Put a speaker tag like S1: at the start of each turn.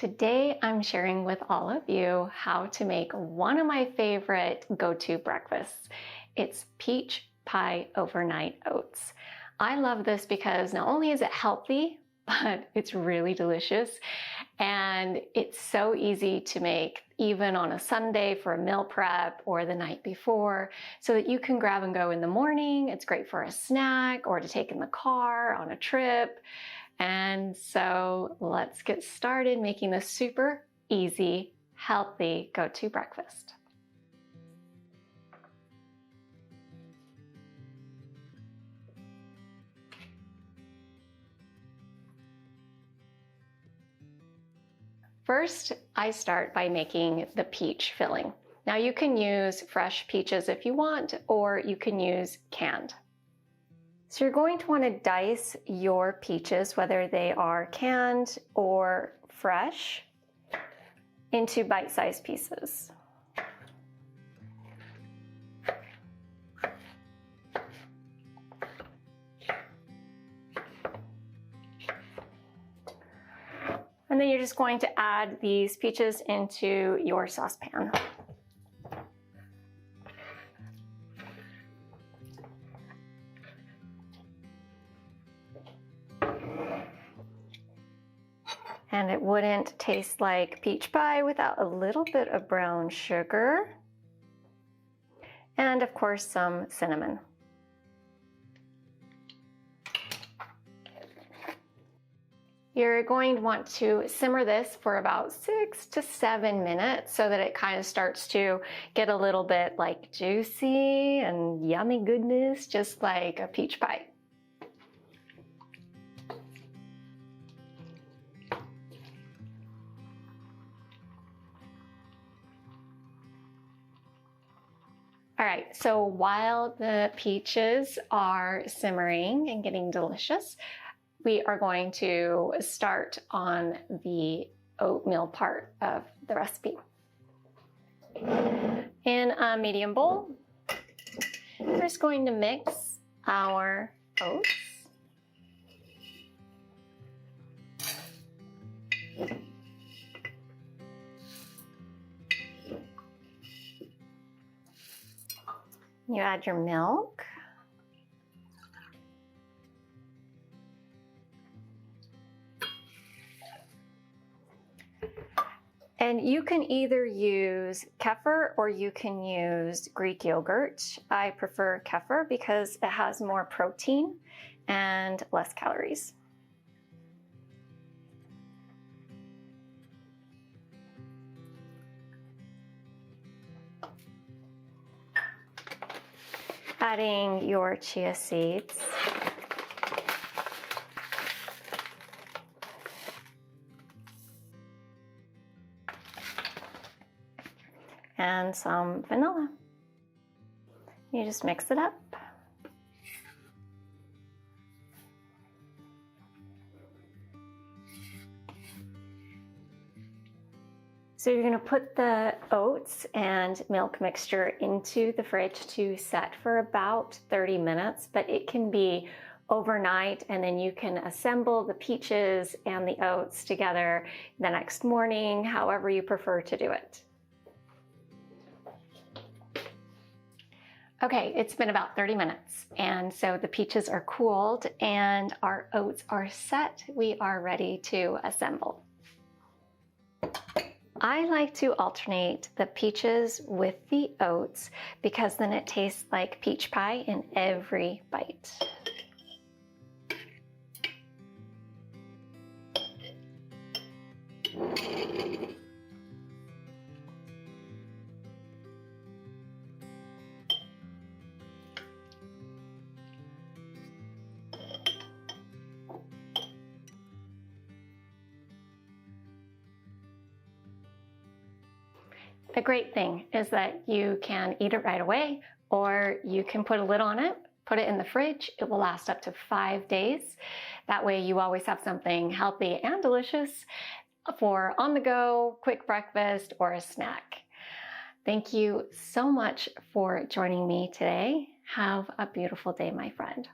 S1: Today I'm sharing with all of you how to make one of my favorite go-to breakfasts. It's peach pie overnight oats. I love this because not only is it healthy, but it's really delicious and it's so easy to make even on a Sunday for a meal prep or the night before so that you can grab and go in the morning. It's great for a snack or to take in the car on a trip. And so let's get started making this super easy, healthy go-to breakfast. First, I start by making the peach filling. Now you can use fresh peaches if you want, or you can use canned. So you're going to want to dice your peaches, whether they are canned or fresh, into bite-sized pieces. And then you're just going to add these peaches into your saucepan. And it wouldn't taste like peach pie without a little bit of brown sugar. And of course, some cinnamon. You're going to want to simmer this for about 6 to 7 minutes so that it kind of starts to get a little bit like juicy and yummy goodness, just like a peach pie. All right, so while the peaches are simmering and getting delicious, we are going to start on the oatmeal part of the recipe. In a medium bowl, we're just going to mix our oats. You add your milk. And you can either use kefir or you can use Greek yogurt. I prefer kefir because it has more protein and less calories. Adding your chia seeds. And some vanilla. You just mix it up. So you're going to put the oats and milk mixture into the fridge to set for about 30 minutes, but it can be overnight and then you can assemble the peaches and the oats together the next morning, however you prefer to do it. Okay, it's been about 30 minutes, and so the peaches are cooled and our oats are set. We are ready to assemble. I like to alternate the peaches with the oats because then it tastes like peach pie in every bite. The great thing is that you can eat it right away, or you can put a lid on it, put it in the fridge. It will last up to 5 days. That way you always have something healthy and delicious for on the go, quick breakfast, or a snack. Thank you so much for joining me today. Have a beautiful day, my friend.